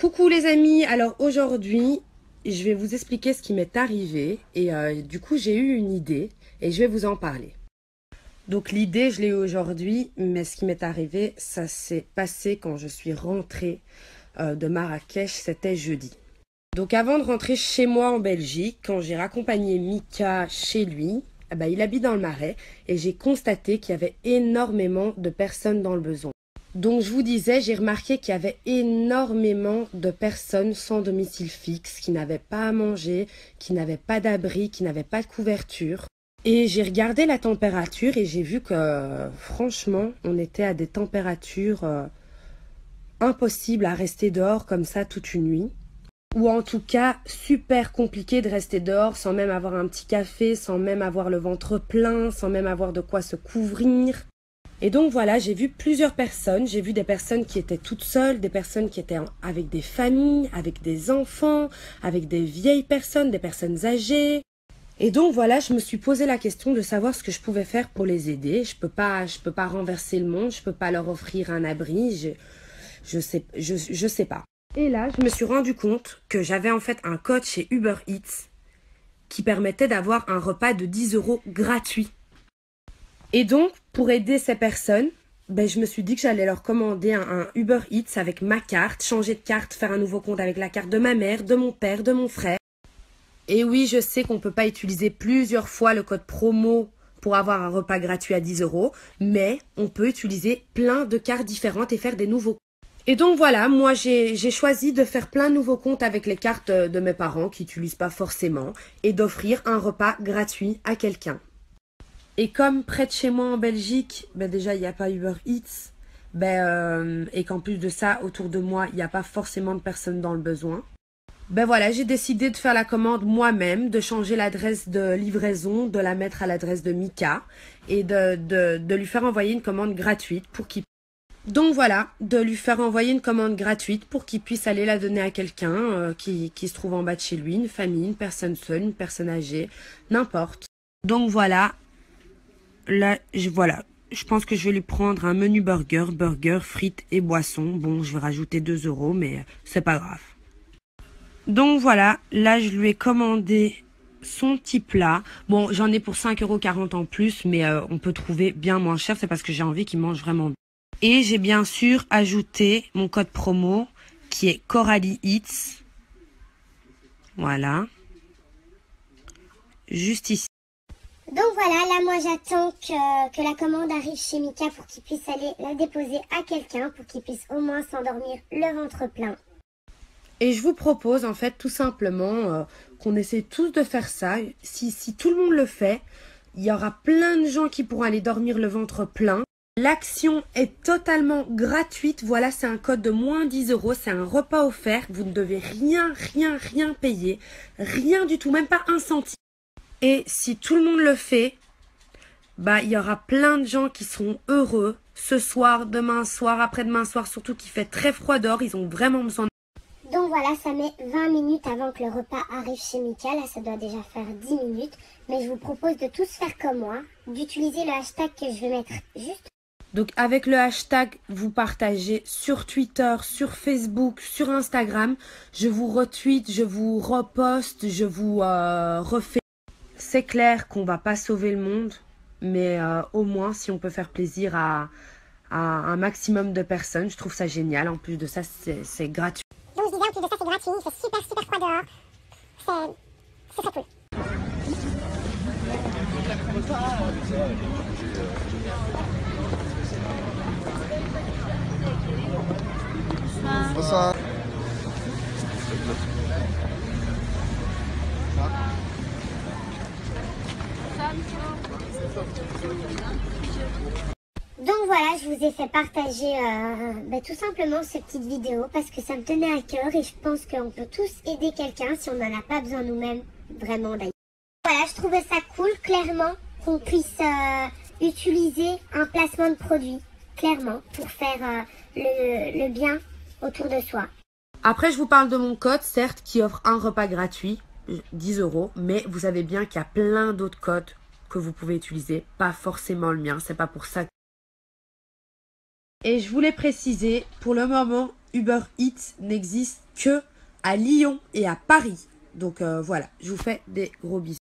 Coucou les amis, alors aujourd'hui je vais vous expliquer ce qui m'est arrivé et du coup j'ai eu une idée et je vais vous en parler. Donc l'idée je l'ai eu aujourd'hui, mais ce qui m'est arrivé ça s'est passé quand je suis rentrée de Marrakech, c'était jeudi. Donc avant de rentrer chez moi en Belgique, quand j'ai raccompagné Mika chez lui, il habite dans le Marais et j'ai constaté qu'il y avait énormément de personnes dans le besoin. Donc je vous disais, j'ai remarqué qu'il y avait énormément de personnes sans domicile fixe, qui n'avaient pas à manger, qui n'avaient pas d'abri, qui n'avaient pas de couverture. Et j'ai regardé la température et j'ai vu que franchement, on était à des températures impossibles à rester dehors comme ça toute une nuit. Ou en tout cas, super compliqué de rester dehors sans même avoir un petit café, sans même avoir le ventre plein, sans même avoir de quoi se couvrir. Et donc voilà, j'ai vu plusieurs personnes, j'ai vu des personnes qui étaient toutes seules, des personnes qui étaient avec des familles, avec des enfants, avec des vieilles personnes, des personnes âgées. Et donc voilà, je me suis posé la question de savoir ce que je pouvais faire pour les aider. Je peux pas renverser le monde, je peux pas leur offrir un abri, je sais pas. Et là, je me suis rendu compte que j'avais en fait un code chez Uber Eats qui permettait d'avoir un repas de 10 € gratuit. Et donc, pour aider ces personnes, je me suis dit que j'allais leur commander un Uber Eats avec ma carte, changer de carte, faire un nouveau compte avec la carte de ma mère, de mon père, de mon frère. Et oui, je sais qu'on ne peut pas utiliser plusieurs fois le code promo pour avoir un repas gratuit à 10 €, mais on peut utiliser plein de cartes différentes et faire des nouveaux comptes. Et donc voilà, moi j'ai choisi de faire plein de nouveaux comptes avec les cartes de mes parents qui n'utilisent pas forcément et d'offrir un repas gratuit à quelqu'un. Et comme près de chez moi en Belgique, déjà il n'y a pas Uber Eats, et qu'en plus de ça, autour de moi, il n'y a pas forcément de personnes dans le besoin. Voilà, j'ai décidé de faire la commande moi-même, de changer l'adresse de livraison, de la mettre à l'adresse de Mika et de lui faire envoyer une commande gratuite pour qu'il... Donc voilà, de lui faire envoyer une commande gratuite pour qu'il puisse aller la donner à quelqu'un qui se trouve en bas de chez lui, une famille, une personne seule, une personne âgée, n'importe. Donc voilà. Là, je pense que je vais lui prendre un menu burger, frites et boissons. Bon, je vais rajouter 2 €, mais c'est pas grave. Donc voilà, là je lui ai commandé son petit plat. Bon, j'en ai pour 5,40 € en plus, mais on peut trouver bien moins cher. C'est parce que j'ai envie qu'il mange vraiment bien. Et j'ai bien sûr ajouté mon code promo qui est Coralie Eats. Voilà. Juste ici. Donc voilà, là moi j'attends que la commande arrive chez Mika pour qu'il puisse aller la déposer à quelqu'un, pour qu'il puisse au moins s'endormir le ventre plein. Et je vous propose en fait tout simplement qu'on essaie tous de faire ça. Si tout le monde le fait, il y aura plein de gens qui pourront aller dormir le ventre plein. L'action est totalement gratuite. Voilà, c'est un code de moins 10 €. C'est un repas offert. Vous ne devez rien payer. Rien du tout, même pas un centime. Et si tout le monde le fait, il y aura plein de gens qui seront heureux ce soir, demain soir, après-demain soir, surtout qu'il fait très froid dehors, ils ont vraiment besoin de... Donc voilà, ça met 20 minutes avant que le repas arrive chez Mika. Là, ça doit déjà faire 10 minutes. Mais je vous propose de tous faire comme moi, d'utiliser le hashtag que je vais mettre juste. Donc avec le hashtag, vous partagez sur Twitter, sur Facebook, sur Instagram. Je vous retweet, je vous reposte, je vous refais. C'est clair qu'on va pas sauver le monde, mais au moins si on peut faire plaisir à un maximum de personnes, je trouve ça génial. En plus de ça, c'est gratuit. Donc je disais, en plus de ça, c'est gratuit, c'est super froid dehors. C'est très cool. Bonsoir. Donc voilà, je vous ai fait partager tout simplement cette petite vidéo parce que ça me tenait à cœur et je pense qu'on peut tous aider quelqu'un si on n'en a pas besoin nous-mêmes, vraiment d'ailleurs. Voilà, je trouvais ça cool, clairement, qu'on puisse utiliser un placement de produit, clairement, pour faire le bien autour de soi. Après, je vous parle de mon code, certes, qui offre un repas gratuit, 10 €, mais vous savez bien qu'il y a plein d'autres codes que vous pouvez utiliser, pas forcément le mien, c'est pas pour ça. Et je voulais préciser, pour le moment, Uber Eats n'existe que à Lyon et à Paris. Donc voilà, je vous fais des gros bisous.